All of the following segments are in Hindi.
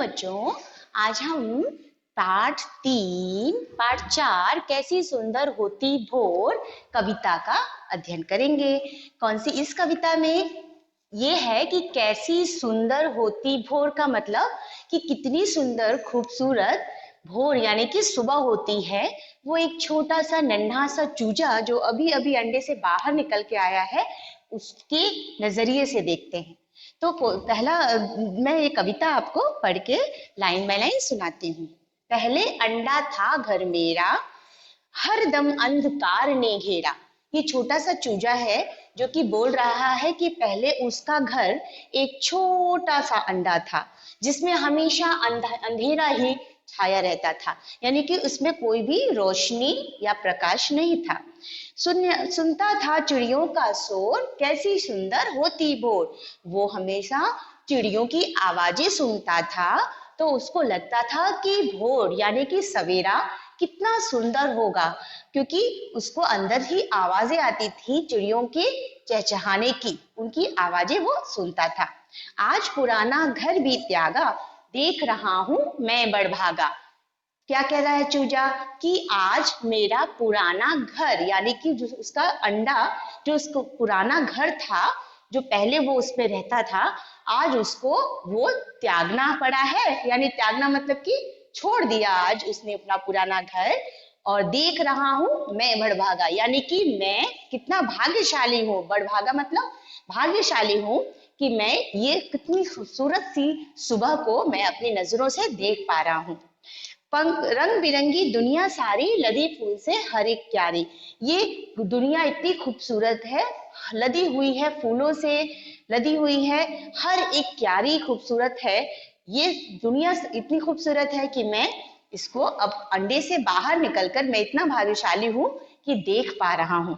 बच्चों, आज हम पाठ 4 कैसी सुंदर होती भोर कविता का अध्ययन करेंगे। कौन सी? इस कविता में ये है कि कैसी सुंदर होती भोर का मतलब कि कितनी सुंदर खूबसूरत भोर यानी कि सुबह होती है। वो एक छोटा सा नन्हा सा चूजा जो अभी अभी अंडे से बाहर निकल के आया है, उसके नजरिए से देखते हैं। तो पहला मैं ये कविता आपको पढ़ के लाइन बाय लाइन सुनाती हूँ। पहले अंडा था घर मेरा, हर दम अंधकार ने घेरा। ये छोटा सा चूजा है जो कि बोल रहा है कि पहले उसका घर एक छोटा सा अंडा था जिसमें हमेशा अंधेरा ही छाया रहता था, यानी कि उसमें कोई भी रोशनी या प्रकाश नहीं था। सुनता था चिड़ियों का शोर, कैसी सुंदर होती भोर। वो हमेशा चिड़ियों की आवाजें सुनता था तो उसको लगता था कि भोर यानी कि सवेरा कितना सुंदर होगा, क्योंकि उसको अंदर ही आवाजें आती थी चिड़ियों के चहचहाने की, उनकी आवाजें वो सुनता था। आज पुराना घर भी त्यागा, देख रहा हूं मैं बड़भागा। क्या कह रहा है चूजा कि आज मेरा पुराना घर यानी कि जो उसका अंडा, जो उसको पुराना घर था, जो पहले वो उसमें रहता था, आज उसको वो त्यागना पड़ा है। यानी त्यागना मतलब कि छोड़ दिया आज उसने अपना पुराना घर। और देख रहा हूं मैं बड़भागा, यानी कि मैं कितना भाग्यशाली हूँ। बड़भागा मतलब भाग्यशाली हूँ कि मैं ये कितनी खूबसूरत सी सुबह को मैं अपनी नजरों से देख पा रहा हूँ। पंख रंग बिरंगी दुनिया सारी, लदी फूल से हर एक क्यारी। ये दुनिया इतनी खूबसूरत है, लदी हुई है फूलों से, लदी हुई है, हर एक क्यारी खूबसूरत है। ये दुनिया इतनी खूबसूरत है कि मैं इसको अब अंडे से बाहर निकलकर मैं इतना भाग्यशाली हूँ कि देख पा रहा हूँ।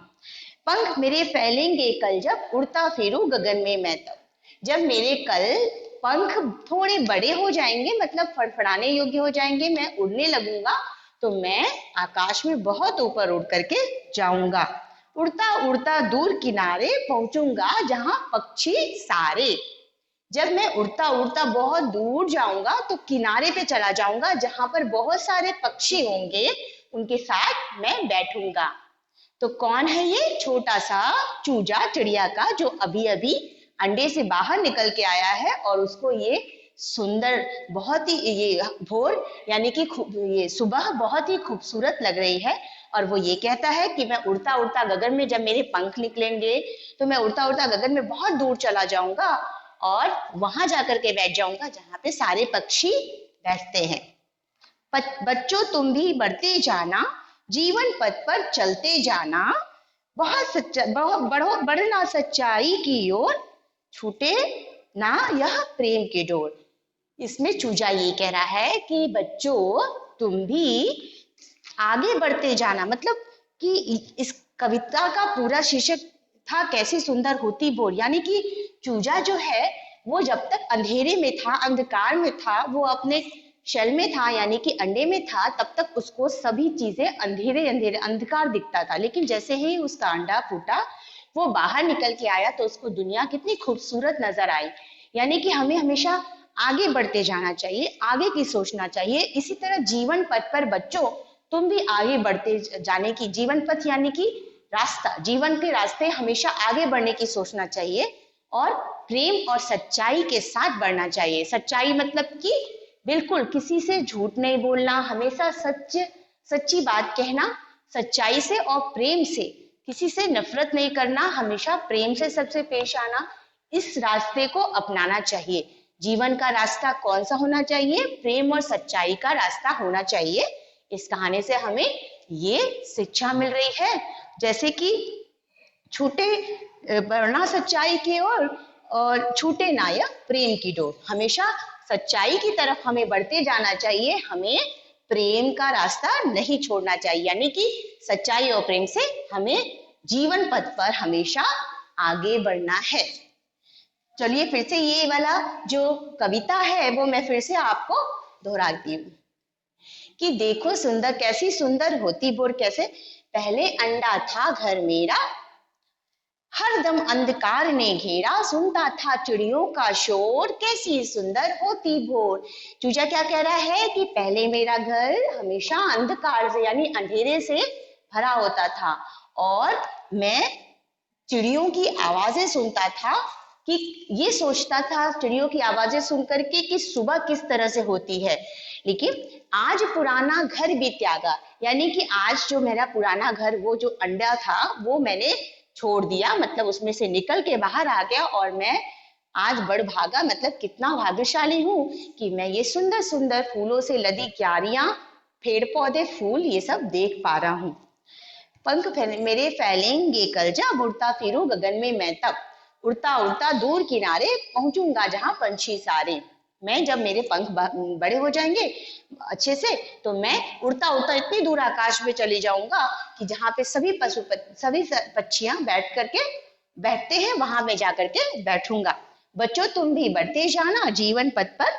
पंख मेरे फैलेंगे कल, जब उड़ता फिरूं गगन में मैं तब। जब मेरे कल पंख थोड़े बड़े हो जाएंगे, मतलब फड़फड़ाने योग्य हो जाएंगे, मैं उड़ने लगूंगा, तो मैं आकाश में बहुत ऊपर उड़ करके जाऊंगा। उड़ता उड़ता दूर किनारे पहुंचूंगा जहां पक्षी सारे। जब मैं उड़ता उड़ता बहुत दूर जाऊंगा तो किनारे पे चला जाऊंगा जहां पर बहुत सारे पक्षी होंगे, उनके साथ मैं बैठूंगा। तो कौन है ये छोटा सा चूजा चिड़िया का, जो अभी अभी अंडे से बाहर निकल के आया है और उसको ये सुंदर, बहुत ही ये भोर यानी कि ये सुबह बहुत ही खूबसूरत लग रही है। और वो ये कहता है कि मैं उड़ता उड़ता गगन में, जब मेरे पंख निकलेंगे तो मैं उड़ता उड़ता गगन में बहुत दूर चला जाऊंगा और वहां जाकर के बैठ जाऊंगा जहां पे सारे पक्षी बैठते हैं। बच्चों तुम भी बढ़ते जाना, जीवन पथ पर चलते जाना, बहुत सच्चा बढ़ना सच्चाई की ओर, छूटे ना यह प्रेम की डोर। इसमें चूजा ये कह रहा है कि बच्चों तुम भी आगे बढ़ते जाना, मतलब कि इस कविता का पूरा शीर्षक था कैसी सुंदर होती भोर, यानी कि चूजा जो है वो जब तक अंधेरे में था, अंधकार में था, वो अपने शेल में था यानी कि अंडे में था, तब तक उसको सभी चीजें अंधेरे अंधेरे अंधकार दिखता था। लेकिन जैसे ही उसका अंडा फूटा, वो बाहर निकल के आया तो उसको दुनिया कितनी खूबसूरत नजर आई। यानी कि हमें हमेशा आगे बढ़ते जाना चाहिए, आगे की सोचना चाहिए। इसी तरह जीवन पथ पर बच्चों तुम भी आगे बढ़ते जाने की, जीवन पथ यानी कि रास्ता, जीवन के रास्ते हमेशा आगे बढ़ने की सोचना चाहिए और प्रेम और सच्चाई के साथ बढ़ना चाहिए। सच्चाई मतलब कि बिल्कुल किसी से झूठ नहीं बोलना, हमेशा सच्ची बात कहना, सच्चाई से और प्रेम से, किसी से नफरत नहीं करना, हमेशा प्रेम से सबसे पेश आना, इस रास्ते को अपनाना चाहिए। जीवन का रास्ता कौन सा होना चाहिए? प्रेम और सच्चाई का रास्ता होना चाहिए। इस कहानी से हमें ये शिक्षा मिल रही है, जैसे कि छूटे बढ़ना सच्चाई की ओर और छूटे ना यह प्रेम की डोर। हमेशा सच्चाई की तरफ हमें बढ़ते जाना चाहिए, हमें प्रेम का रास्ता नहीं छोड़ना चाहिए। यानी कि सच्चाई और प्रेम से हमें जीवन पथ पर हमेशा आगे बढ़ना है। चलिए फिर से ये वाला जो कविता है वो मैं फिर से आपको दोहराती हूँ कि देखो सुंदर कैसी सुंदर होती भोर। कैसे? पहले अंडा था घर मेरा, हरदम अंधकार ने घेरा, सुनता था चिड़ियों का शोर, कैसी सुंदर होती भोर। चूजा क्या कह रहा है कि पहले मेरा घर हमेशा अंधकार से यानी अंधेरे से भरा होता था और मैं चिड़ियों की आवाजें सुनता था, कि ये सोचता था चिड़ियों की आवाजें सुन करके कि सुबह किस तरह से होती है। लेकिन आज पुराना घर भी त्यागा, यानी कि आज जो मेरा पुराना घर, वो जो अंडा था वो मैंने छोड़ दिया, मतलब उसमें से निकल के बाहर आ गया और मैं आज बढ़ भागा। मतलब कितना भाग्यशाली हूँ कि मैं ये सुंदर सुंदर फूलों से लदी क्यारियां, पेड़ पौधे, फूल ये सब देख पा रहा हूँ। पंख मेरे फैलेंगे कल जब उड़ता फिरूं गगन में मैं तब, उड़ता उड़ता दूर किनारे पहुंचूंगा जहां पंछी सारे। मैं जब मेरे पंख बड़े हो जाएंगे अच्छे से, तो मैं उड़ता उड़ता इतनी दूर आकाश में चली जाऊंगा कि जहाँ पे सभी पक्षियां बैठ करके बैठते हैं वहां मैं जा करके बैठूंगा। बच्चों तुम भी बढ़ते जाना, जीवन पथ पर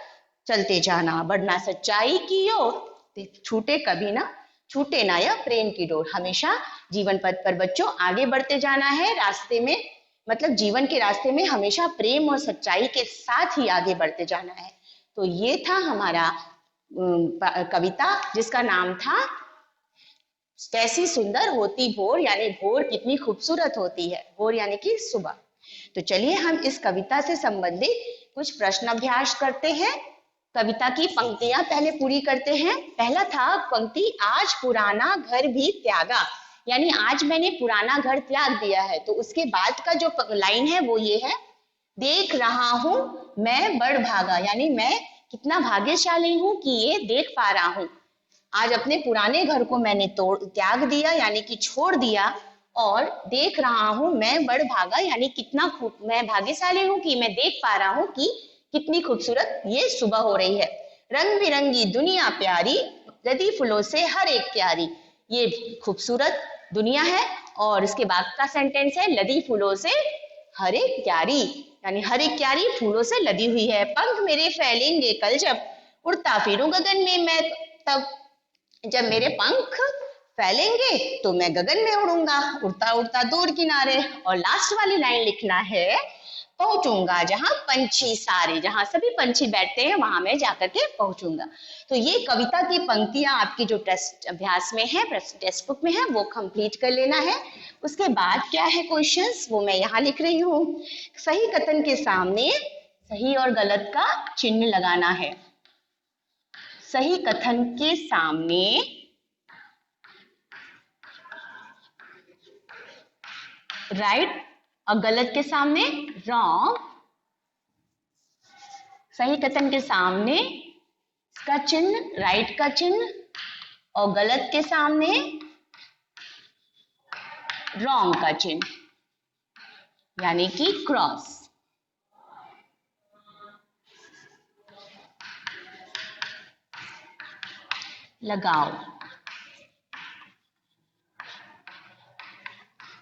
चलते जाना, बढ़ना सच्चाई की ओर, छूटे कभी ना, छूटे ना यह प्रेम की डोर। हमेशा जीवन पथ पर बच्चों आगे बढ़ते जाना है, रास्ते में मतलब जीवन के रास्ते में हमेशा प्रेम और सच्चाई के साथ ही आगे बढ़ते जाना है। तो ये था हमारा कविता जिसका नाम था कैसी सुंदर होती भोर, यानी भोर कितनी खूबसूरत होती है, भोर यानी कि सुबह। तो चलिए हम इस कविता से संबंधित कुछ प्रश्न अभ्यास करते हैं। कविता की पंक्तियां पहले पूरी करते हैं। पहला था पंक्ति, आज पुराना घर भी त्यागा, यानी आज मैंने पुराना घर त्याग दिया है। तो उसके बाद का जो लाइन है वो ये है, देख रहा हूं मैं बढ़ भागा, यानी मैं कितना भाग्यशाली हूं कि ये देख पा रहा हूं। आज अपने पुराने घर को मैंने त्याग दिया यानी कि छोड़ दिया, और देख रहा हूं मैं बढ़ भागा, यानी कितना मैं भाग्यशाली हूं कि मैं देख पा रहा हूं कि कितनी खूबसूरत ये सुबह हो रही है। रंग बिरंगी दुनिया प्यारी, लदी फूलों से हर एक क्यारी, ये खूबसूरत दुनिया है। और इसके बाद का सेंटेंस है, लदी फूलों से हर एक क्यारी, यानी हर एक क्यारी फूलों से लदी हुई है। पंख मेरे फैलेंगे कल जब उड़ता फिरूं गगन में मैं तब, जब मेरे पंख फैलेंगे तो मैं गगन में उड़ूंगा, उड़ता उड़ता दूर किनारे। और लास्ट वाली लाइन लिखना है, पहुंचूंगा जहां पंछी सारे, जहां सभी पंछी बैठते हैं वहां मैं जाकर के पहुंचूंगा। तो ये कविता की पंक्तियां आपकी जो टेस्ट अभ्यास में है, टेक्स्ट बुक में है, वो कंप्लीट कर लेना है। उसके बाद क्या है क्वेश्चंस, वो मैं यहाँ लिख रही हूँ। सही कथन के सामने सही और गलत का चिन्ह लगाना है। सही कथन के सामने राइट और गलत के सामने रॉन्ग। सही कथन के सामने इसका चिन्ह राइट का चिन्ह, और गलत के सामने रॉन्ग का चिन्ह, यानी कि क्रॉस। लगाओ।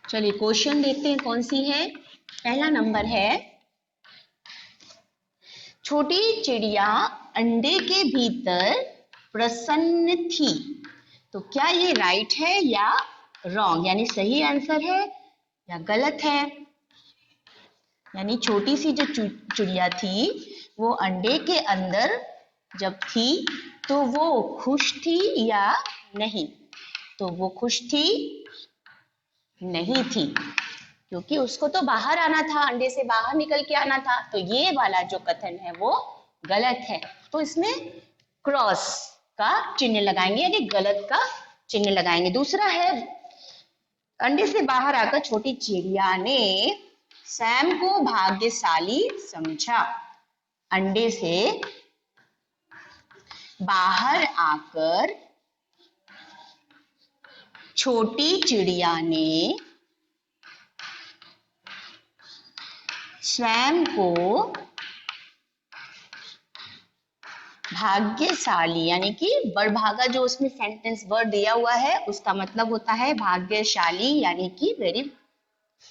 चलिए क्वेश्चन देखते हैं कौन सी है। पहला नंबर है, छोटी चिड़िया अंडे के भीतर प्रसन्न थी। तो क्या ये राइट है या रॉन्ग, यानी सही आंसर है या गलत है। यानी छोटी सी जो चिड़िया थी वो अंडे के अंदर जब थी तो वो खुश थी या नहीं। तो वो खुश थी नहीं थी, क्योंकि उसको तो बाहर आना था, अंडे से बाहर निकल के आना था। तो ये वाला जो कथन है वो गलत है। तो इसमें क्रॉस का चिन्ह लगाएंगे, यानी गलत का चिन्ह लगाएंगे। दूसरा है, अंडे से बाहर आकर छोटी चिड़िया ने सैम को भाग्यशाली समझा। अंडे से बाहर आकर छोटी चिड़िया ने स्वयं को भाग्यशाली, यानी कि बड़भागा, जो उसमें सेंटेंस वर्ड दिया हुआ है उसका मतलब होता है भाग्यशाली, यानी कि वेरी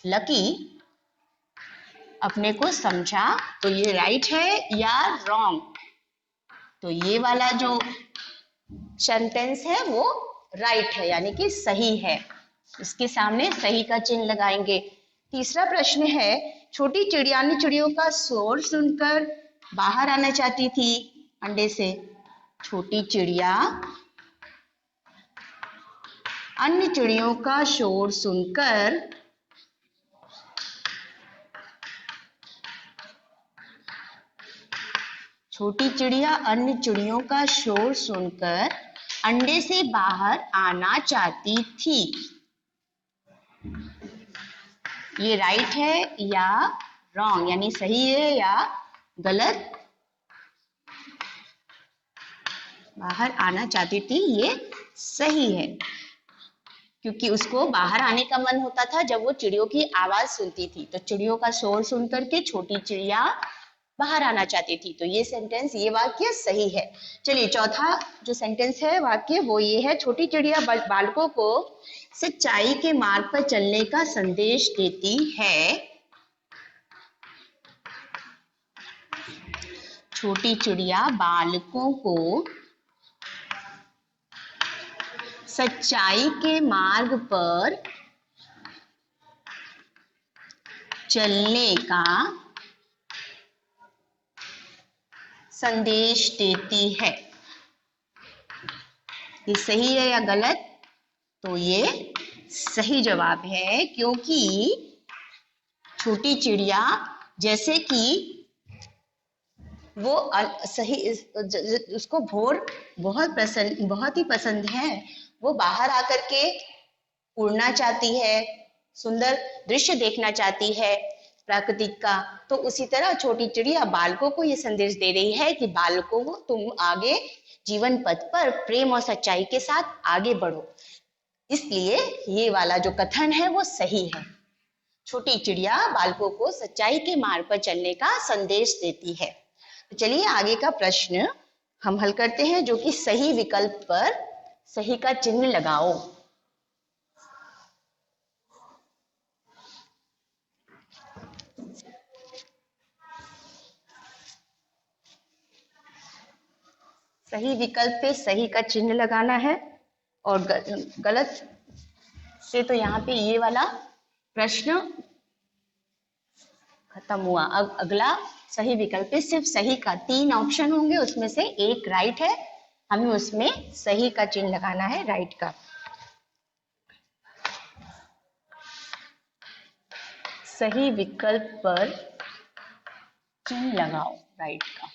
लकी, अपने को समझा। तो ये राइट है या रॉन्ग। तो ये वाला जो सेंटेंस है वो राइट है, यानी कि सही है। इसके सामने सही का चिन्ह लगाएंगे। तीसरा प्रश्न है, छोटी चिड़िया अन्य चिड़ियों का शोर सुनकर बाहर आना चाहती थी अंडे से। छोटी चिड़िया अन्य चिड़ियों का शोर सुनकर छोटी चिड़िया अन्य चिड़ियों का शोर सुनकर अंडे से बाहर आना चाहती थी। ये राइट है या रॉन्ग, यानी सही है या गलत? बाहर आना चाहती थी, ये सही है, क्योंकि उसको बाहर आने का मन होता था जब वो चिड़ियों की आवाज सुनती थी। तो चिड़ियों का शोर सुन करके छोटी चिड़िया बाहर आना चाहती थी। तो ये सेंटेंस, ये वाक्य सही है। चलिए चौथा जो सेंटेंस है वाक्य वो ये है, छोटी चिड़िया बालकों को सच्चाई के मार्ग पर चलने का संदेश देती है। छोटी चिड़िया बालकों को सच्चाई के मार्ग पर चलने का संदेश देती है। ये सही है या गलत? तो ये सही जवाब है, क्योंकि छोटी चिड़िया जैसे कि वो सही उसको भोर बहुत ही पसंद है। वो बाहर आकर के उड़ना चाहती है, सुंदर दृश्य देखना चाहती है प्राकृतिक का। तो उसी तरह छोटी चिड़िया बालकों को ये संदेश दे रही है कि बालकों को तुम आगे जीवन पथ पर प्रेम और सच्चाई के साथ आगे बढ़ो। इसलिए ये वाला जो कथन है वो सही है। छोटी चिड़िया बालकों को सच्चाई के मार्ग पर चलने का संदेश देती है। तो चलिए आगे का प्रश्न हम हल करते हैं, जो कि सही विकल्प पर सही का चिन्ह लगाओ। सही विकल्प पे सही का चिन्ह लगाना है, और गलत से तो यहाँ पे ये वाला प्रश्न खत्म हुआ। अब अगला सही विकल्प पे सिर्फ सही का 3 ऑप्शन होंगे, उसमें से एक राइट है, हमें उसमें सही का चिन्ह लगाना है, राइट का। सही विकल्प पर चिन्ह लगाओ, राइट का।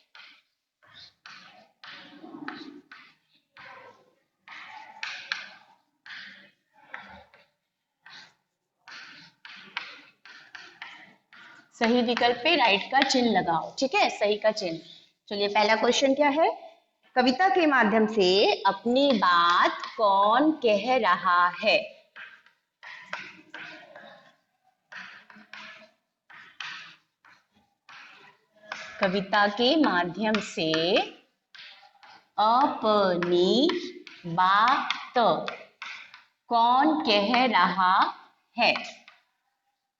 सही विकल्प पे राइट का चिन्ह लगाओ, ठीक है, सही का चिन्ह। चलिए पहला क्वेश्चन क्या है, कविता के माध्यम से अपनी बात कौन कह रहा है? कविता के माध्यम से अपनी बात कौन कह रहा है?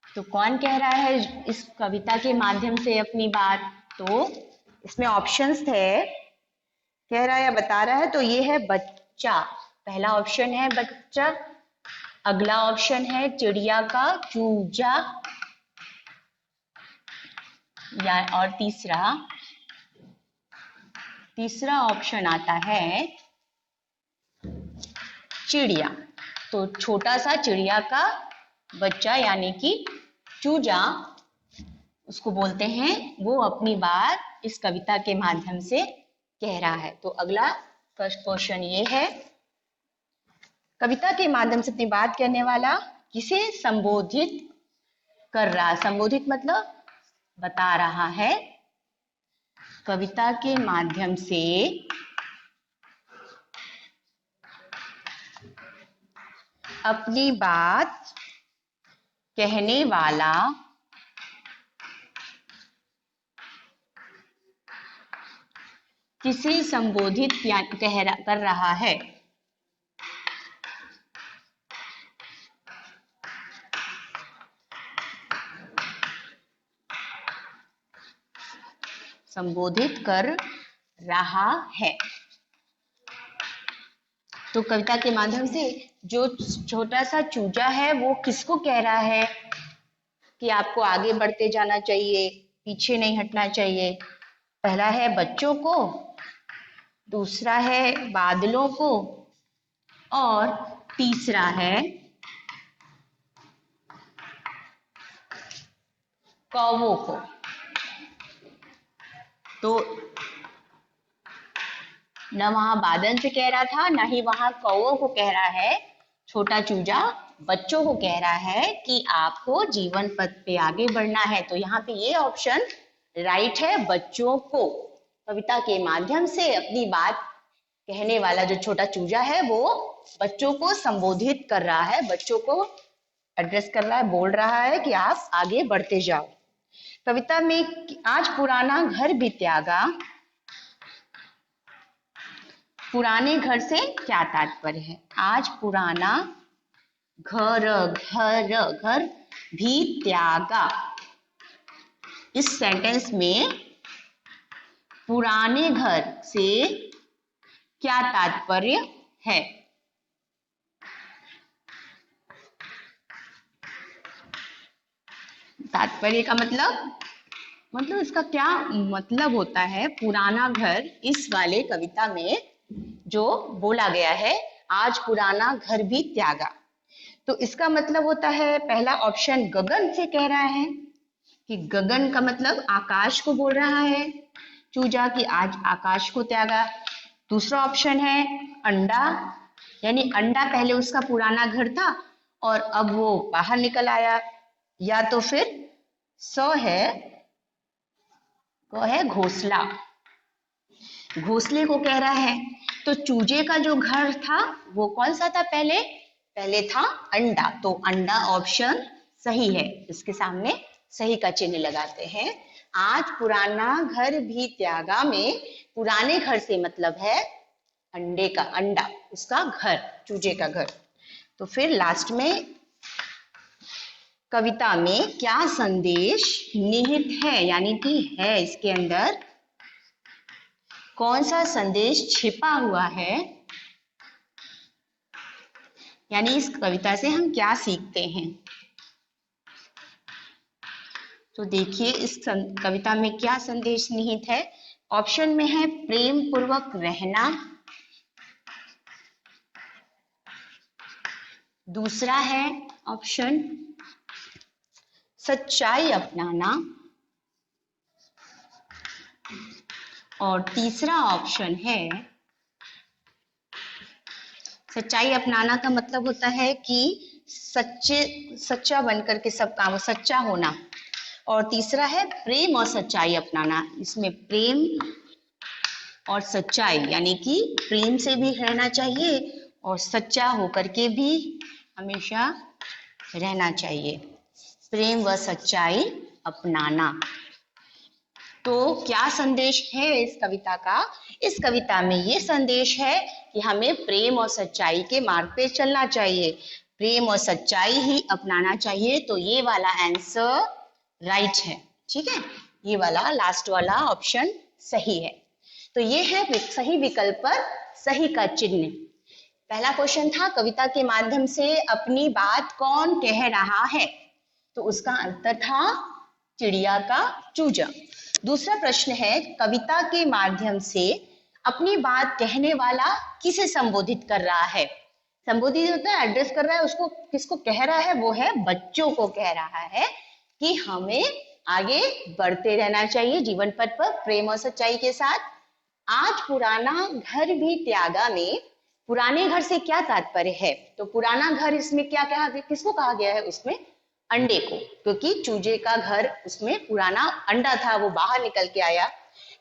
तो कौन कह रहा है इस कविता के माध्यम से अपनी बात? तो इसमें ऑप्शंस थे, कह रहा है या बता रहा है, तो ये है बच्चा, पहला ऑप्शन है बच्चा। अगला ऑप्शन है चिड़िया का चूजा, या और तीसरा ऑप्शन आता है चिड़िया। तो छोटा सा चिड़िया का बच्चा यानी कि चूजा, उसको बोलते हैं, वो अपनी बात इस कविता के माध्यम से कह रहा है। तो अगला फर्स्ट क्वेश्चन ये है, कविता के माध्यम से अपनी बात कहने वाला किसे संबोधित कर रहा? संबोधित मतलब बता रहा है। कविता के माध्यम से अपनी बात कहने वाला किसे संबोधित कर रहा है? संबोधित कर रहा है। तो कविता के माध्यम से जो छोटा सा चूजा है वो किसको कह रहा है? कि आपको आगे बढ़ते जाना चाहिए, पीछे नहीं हटना चाहिए। पहला है बच्चों को, दूसरा है बादलों को, और तीसरा है कौवों को। तो न वहां बादल से कह रहा था, ना ही वहां कौवों को कह रहा है। छोटा चूजा बच्चों को कह रहा है कि आपको जीवन पथ पे आगे बढ़ना है। तो यहाँ पे ये ऑप्शन राइट है, बच्चों को। कविता के माध्यम से अपनी बात कहने वाला जो छोटा चूजा है वो बच्चों को संबोधित कर रहा है, बच्चों को एड्रेस कर रहा है, बोल रहा है कि आप आगे बढ़ते जाओ। कविता में आज पुराना घर भी त्यागा, पुराने घर से क्या तात्पर्य है? आज पुराना घर भी त्यागा, इस सेंटेंस में पुराने घर से क्या तात्पर्य है? तात्पर्य का मतलब इसका क्या मतलब होता है? पुराना घर इस वाले कविता में जो बोला गया है, आज पुराना घर भी त्यागा, तो इसका मतलब होता है, पहला ऑप्शन गगन से कह रहा है कि गगन का मतलब आकाश को बोल रहा है चूजा, कि आज आकाश को त्यागा। दूसरा ऑप्शन है अंडा, यानी अंडा पहले उसका पुराना घर था और अब वो बाहर निकल आया। या तो फिर वो है घोंसला, घोंसले को कह रहा है। तो चूजे का जो घर था वो कौन सा था? पहले था अंडा, तो अंडा ऑप्शन सही है। इसके सामने सही का चिन्ह लगाते हैं। आज पुराना घर भी त्यागा में पुराने घर से मतलब है अंडे का, अंडा उसका घर, चूजे का घर। तो फिर लास्ट में कविता में क्या संदेश निहित है, यानी कि है इसके अंदर कौन सा संदेश छिपा हुआ है, यानी इस कविता से हम क्या सीखते हैं। तो देखिए इस कविता में क्या संदेश निहित है। ऑप्शन में है प्रेम पूर्वक रहना, दूसरा है ऑप्शन सच्चाई अपनाना, और तीसरा ऑप्शन है सच्चाई अपनाना का मतलब होता है कि सच्चा बनकर के सब काम, सच्चा होना। और तीसरा है प्रेम और सच्चाई अपनाना, इसमें प्रेम और सच्चाई, यानी कि प्रेम से भी रहना चाहिए और सच्चा होकर के भी हमेशा रहना चाहिए, प्रेम व सच्चाई अपनाना। तो क्या संदेश है इस कविता का? इस कविता में ये संदेश है कि हमें प्रेम और सच्चाई के मार्ग पे चलना चाहिए, प्रेम और सच्चाई ही अपनाना चाहिए। तो ये वाला आंसर राइट है, ठीक है, ये वाला लास्ट वाला ऑप्शन सही है। तो ये है सही विकल्प पर सही का चिन्ह। पहला क्वेश्चन था कविता के माध्यम से अपनी बात कौन कह रहा है, तो उसका आंसर था चिड़िया का चूजा। दूसरा प्रश्न है कविता के माध्यम से अपनी बात कहने वाला किसे संबोधित कर रहा है? संबोधित होता है एड्रेस कर रहा है, उसको किसको कह रहा है? वो है बच्चों को कह रहा है कि हमें आगे बढ़ते रहना चाहिए जीवन पथ पर प्रेम और सच्चाई के साथ। आज पुराना घर भी त्यागा में पुराने घर से क्या तात्पर्य है? तो पुराना घर इसमें क्या कहा, किसको कहा गया है? उसमें अंडे को, क्योंकि चूजे का घर उसमें पुराना अंडा था, वो बाहर निकल के आया।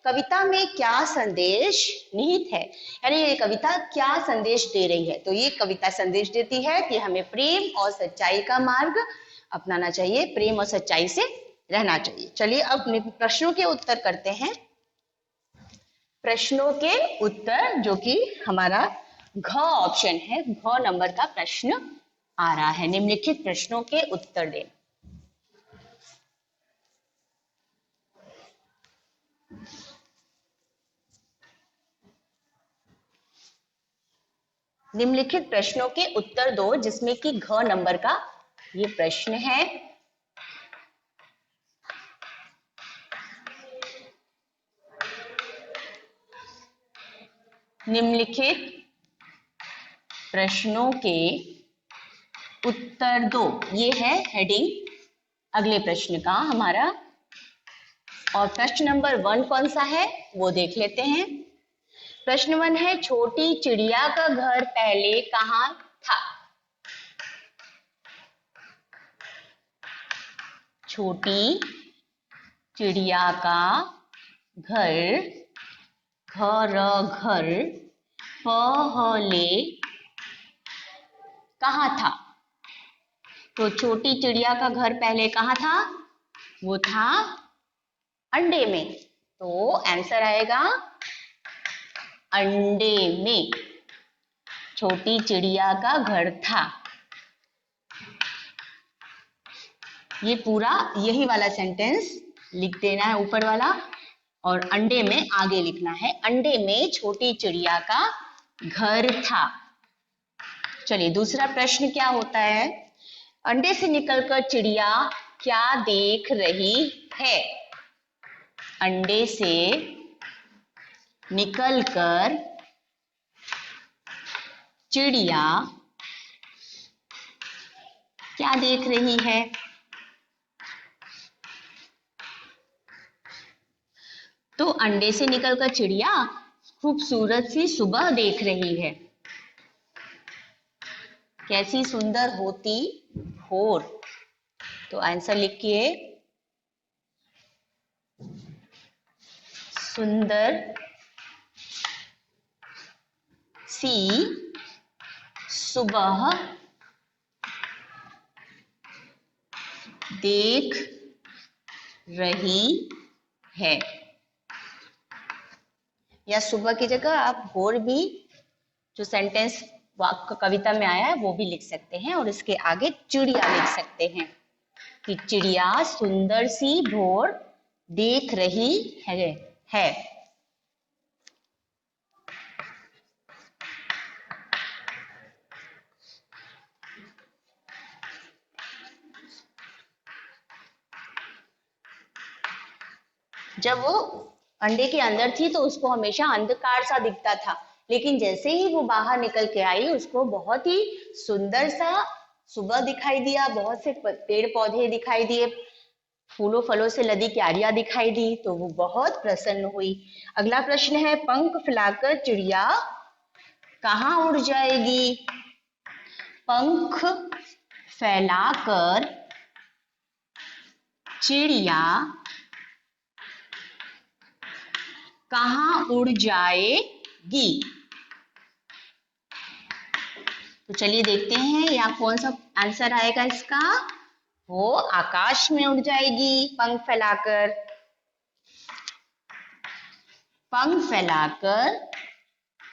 कविता में क्या संदेश निहित है, यानी ये कविता क्या संदेश दे रही है? तो ये कविता संदेश देती है कि हमें प्रेम और सच्चाई का मार्ग अपनाना चाहिए, प्रेम और सच्चाई से रहना चाहिए। चलिए अब प्रश्नों के उत्तर करते हैं। प्रश्नों के उत्तर जो कि हमारा घ ऑप्शन है, घ नंबर का प्रश्न आ रहा है, निम्नलिखित प्रश्नों के उत्तर दें। निम्नलिखित प्रश्नों के उत्तर दो, जिसमें कि घ नंबर का ये प्रश्न है। निम्नलिखित प्रश्नों के उत्तर दो। ये है हेडिंग अगले प्रश्न का हमारा। और प्रश्न नंबर 1 कौन सा है वो देख लेते हैं। प्रश्न 1 है, छोटी चिड़िया का घर पहले कहाँ था? छोटी चिड़िया का घर, घर पहले कहाँ था? तो छोटी चिड़िया का घर पहले कहाँ था? वो था अंडे में। तो आंसर आएगा अंडे में छोटी चिड़िया का घर था। ये पूरा यही वाला सेंटेंस लिख देना है ऊपर वाला, और अंडे में आगे लिखना है, अंडे में छोटी चिड़िया का घर था। चलिए दूसरा प्रश्न क्या होता है, अंडे से निकलकर चिड़िया क्या देख रही है? अंडे से निकलकर चिड़िया क्या देख रही है? तो अंडे से निकलकर चिड़िया खूबसूरत सी सुबह देख रही है। कैसी सुंदर होती भोर। तो आंसर लिखिए, सुंदर सी सुबह देख रही है। या सुबह की जगह आप भोर भी जो सेंटेंस वाक्य कविता में आया है वो भी लिख सकते हैं, और इसके आगे चिड़िया लिख सकते हैं कि चिड़िया सुंदर सी भोर देख रही है। जब वो अंडे के अंदर थी तो उसको हमेशा अंधकार सा दिखता था, लेकिन जैसे ही वो बाहर निकल के आई उसको बहुत ही सुंदर सा सुबह दिखाई दिया, बहुत से पेड़ पौधे दिखाई दिए, फूलों फलों से लदी क्यारियां दिखाई दी, तो वो बहुत प्रसन्न हुई। अगला प्रश्न है, पंख फैलाकर चिड़िया कहाँ उड़ जाएगी? पंख फैलाकर चिड़िया कहाँ उड़ जाएगी? तो चलिए देखते हैं यहाँ कौन सा आंसर आएगा इसका। वो आकाश में उड़ जाएगी पंख फैलाकर। पंख फैलाकर,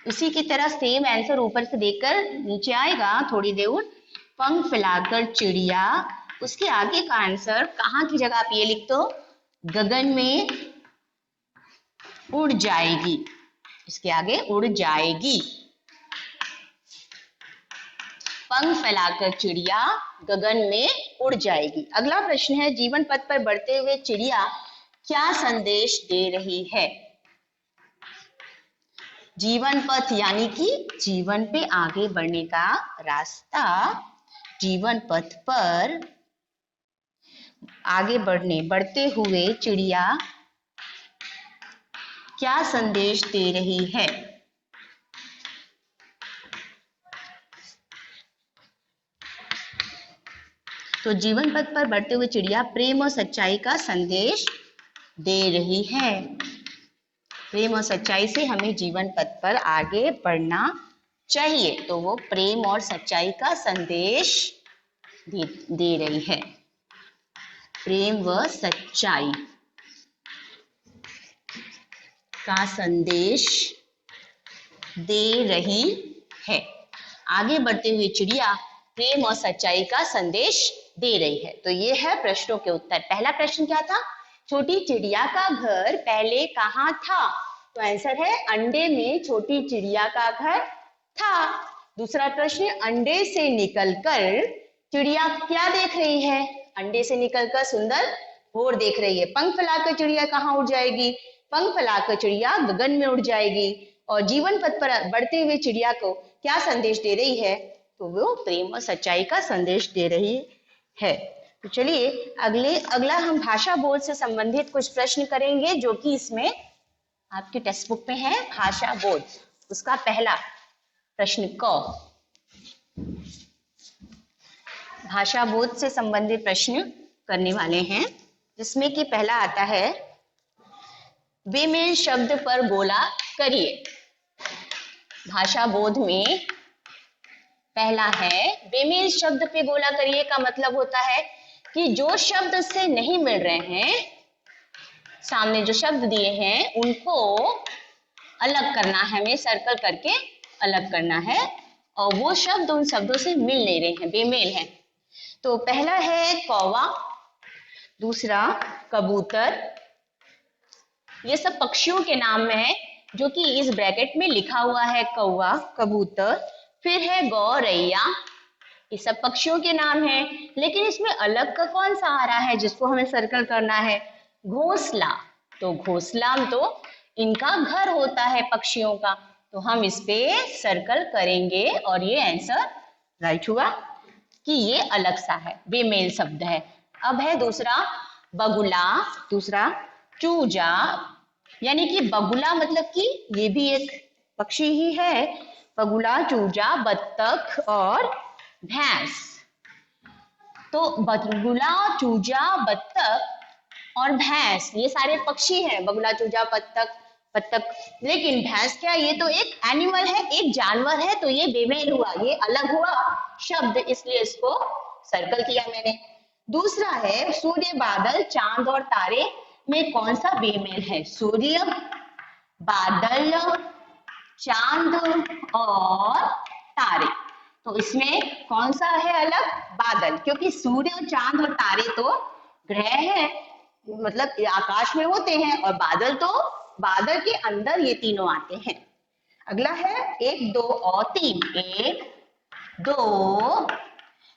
उसी की तरह सेम आंसर ऊपर से देखकर नीचे आएगा थोड़ी देर। पंख फैलाकर चिड़िया, उसके आगे का आंसर कहाँ की जगह आप ये लिख दो, गगन में उड़ जाएगी। इसके आगे उड़ जाएगी। पंख फैलाकर चिड़िया गगन में उड़ जाएगी। अगला प्रश्न है, जीवन पथ पर बढ़ते हुए चिड़िया क्या संदेश दे रही है? जीवन पथ यानी कि जीवन पे आगे बढ़ने का रास्ता। जीवन पथ पर आगे बढ़ते हुए चिड़िया क्या संदेश दे रही है? तो जीवन पथ पर बढ़ते हुए चिड़िया प्रेम और सच्चाई का संदेश दे रही है। प्रेम और सच्चाई से हमें जीवन पथ पर आगे बढ़ना चाहिए, तो वो प्रेम और सच्चाई का संदेश दे रही है। प्रेम व सच्चाई का संदेश दे रही है। आगे बढ़ते हुए चिड़िया प्रेम और सच्चाई का संदेश दे रही है। तो ये है प्रश्नों के उत्तर। पहला प्रश्न क्या था, छोटी चिड़िया का घर पहले कहाँ था? तो आंसर है अंडे में छोटी चिड़िया का घर था। दूसरा प्रश्न, अंडे से निकलकर चिड़िया क्या देख रही है? अंडे से निकलकर सुंदर भोर देख रही है। पंख फैलाकर चिड़िया कहाँ उड़ जाएगी? पंख फैलाकर चिड़िया गगन में उड़ जाएगी। और जीवन पथ पर बढ़ते हुए चिड़िया को क्या संदेश दे रही है? तो वो प्रेम और सच्चाई का संदेश दे रही है। तो चलिए अगला हम भाषा बोध से संबंधित कुछ प्रश्न करेंगे जो कि इसमें आपके टेक्स्ट बुक में है। भाषा बोध, उसका पहला प्रश्न क, भाषा बोध से संबंधित प्रश्न करने वाले हैं, जिसमें कि पहला आता है बेमेल शब्द पर गोला करिए। भाषा बोध में पहला है बेमेल शब्द पे गोला करिए का मतलब होता है कि जो शब्द से नहीं मिल रहे हैं, सामने जो शब्द दिए हैं उनको अलग करना है, हमें सर्कल करके अलग करना है और वो शब्द उन शब्दों से मिल नहीं रहे हैं, बेमेल है। तो पहला है कौवा, दूसरा कबूतर, ये सब पक्षियों के नाम में है जो कि इस ब्रैकेट में लिखा हुआ है, कौवा, कबूतर। फिर है गौरैया, ये सब पक्षियों के नाम है, लेकिन इसमें अलग का कौन सा आ रहा है जिसको हमें सर्कल करना है? घोंसला। तो घोंसला तो इनका घर होता है पक्षियों का, तो हम इस पे सर्कल करेंगे और ये आंसर राइट हुआ कि ये अलग सा है, बेमेल शब्द है। अब है दूसरा बगुला, दूसरा चूजा, यानी कि बगुला मतलब कि ये भी एक पक्षी ही है। बगुला, चूजा, बत्तख और भैंस। तो बगुला, चूजा, बत्तख और भैंस ये सारे पक्षी हैं, बगुला, चूजा, बत्तख। लेकिन भैंस क्या, ये तो एक एनिमल है, एक जानवर है, तो ये बेमेल हुआ, ये अलग हुआ शब्द, इसलिए इसको सर्कल किया मैंने। दूसरा है सूर्य, बादल, चांद और तारे में कौन सा बेमेल है? सूर्य, बादल, चांद और तारे। तो इसमें कौन सा है अलग? बादल, क्योंकि सूर्य, चांद और तारे तो ग्रह हैं, मतलब आकाश में होते हैं, और बादल तो बादल के अंदर ये तीनों आते हैं। अगला है 1, 2 और 3। 1, 2,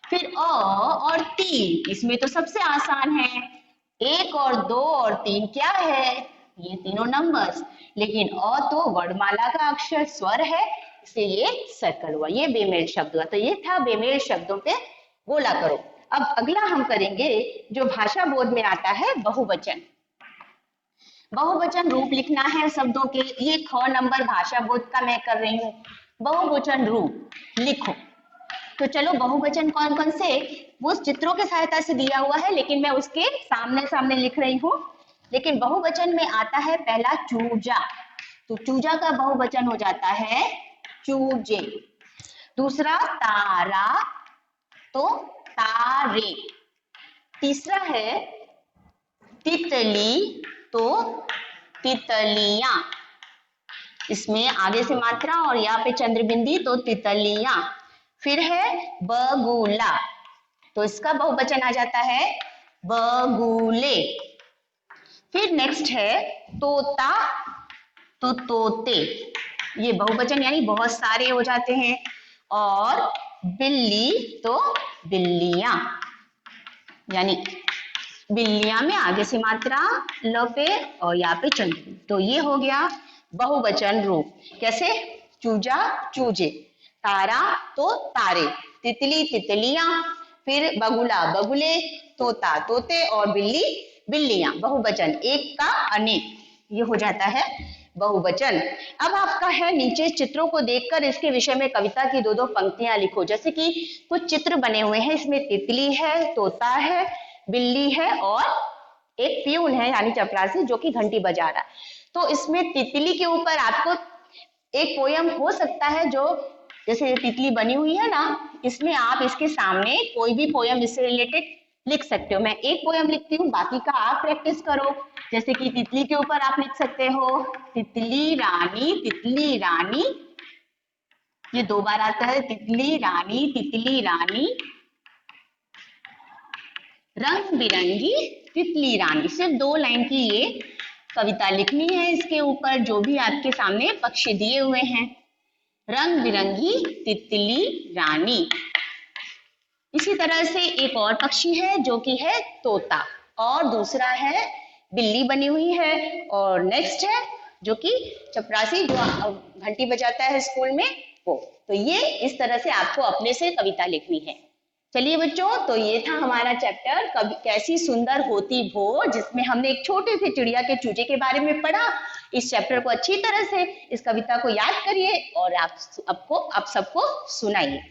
फिर और 3। इसमें तो सबसे आसान है, 1 और 2 और 3 क्या है? ये तीनों नंबर्स, लेकिन तो वर्णमाला का अक्षर, स्वर है, इसलिए ये सर्कल हुआ, ये बेमेल शब्द हुआ। तो ये था बेमेल शब्दों पे गोला करो। अब अगला हम करेंगे जो भाषा बोध में आता है, बहुवचन। बहुवचन रूप लिखना है शब्दों के, ये ख नंबर भाषा बोध का मैं कर रही हूँ। बहुवचन रूप लिखो। तो चलो बहुवचन कौन कौन से, वो चित्रों की सहायता से दिया हुआ है, लेकिन मैं उसके सामने सामने लिख रही हूँ। लेकिन बहुवचन में आता है पहला चूजा, तो चूजा का बहुवचन हो जाता है चूजे। दूसरा तारा, तो तारे। तीसरा है तितली, तो तितलियां, इसमें आगे से मात्रा और यहाँ पे चंद्रबिंदी, तो तितलियां। फिर है बगुला, तो इसका बहुवचन आ जाता है बगुले। फिर नेक्स्ट है तोता, तो तोते, ये बहुवचन यानी बहुत सारे हो जाते हैं। और बिल्ली, तो बिल्लियां, यानी बिल्लियां में आगे से मात्रा ल पे और यहाँ पे चंद्र, तो ये हो गया बहुवचन रूप। कैसे? चूजा, चूजे, तारा, तो तारे, तितली, तितलियां, फिर बगुला, बगुले, तोता, तोते और बिल्ली, बिल्लियां। बहुवचन, एक का अनेक, ये हो जाता है बहुवचन। अब आपका है नीचे चित्रों को देखकर इसके विषय में कविता की 2-2 पंक्तियां लिखो। जैसे कि कुछ चित्र बने हुए हैं, इसमें तितली है, तोता है, बिल्ली है और एक प्यून है यानी चपरासी जो कि घंटी बजा रहा है। तो इसमें तितली के ऊपर आपको एक पोयम हो सकता है, जो जैसे तितली बनी हुई है ना, इसमें आप इसके सामने कोई भी पोयम इससे रिलेटेड लिख सकते हो। मैं एक पोयम लिखती हूँ, बाकी का आप प्रैक्टिस करो। जैसे कि तितली के ऊपर आप लिख सकते हो तितली रानी, ये 2 बार आता है, तितली रानी, रंग बिरंगी तितली रानी। सिर्फ 2 लाइन की ये कविता लिखनी है इसके ऊपर, जो भी आपके सामने पक्षी दिए हुए हैं। रंग बिरंगी तितली रानी। इसी तरह से एक और पक्षी है जो कि है तोता, और दूसरा है बिल्ली बनी हुई है, और नेक्स्ट है जो कि चपरासी जो घंटी बजाता है स्कूल में वो। तो ये इस तरह से आपको अपने से कविता लिखनी है। चलिए बच्चों, तो ये था हमारा चैप्टर कैसी सुंदर होती भोर, जिसमें हमने एक छोटे से चिड़िया के चूजे के बारे में पढ़ा। इस चैप्टर को अच्छी तरह से, इस कविता को याद करिए और आप सबको सुनाइए।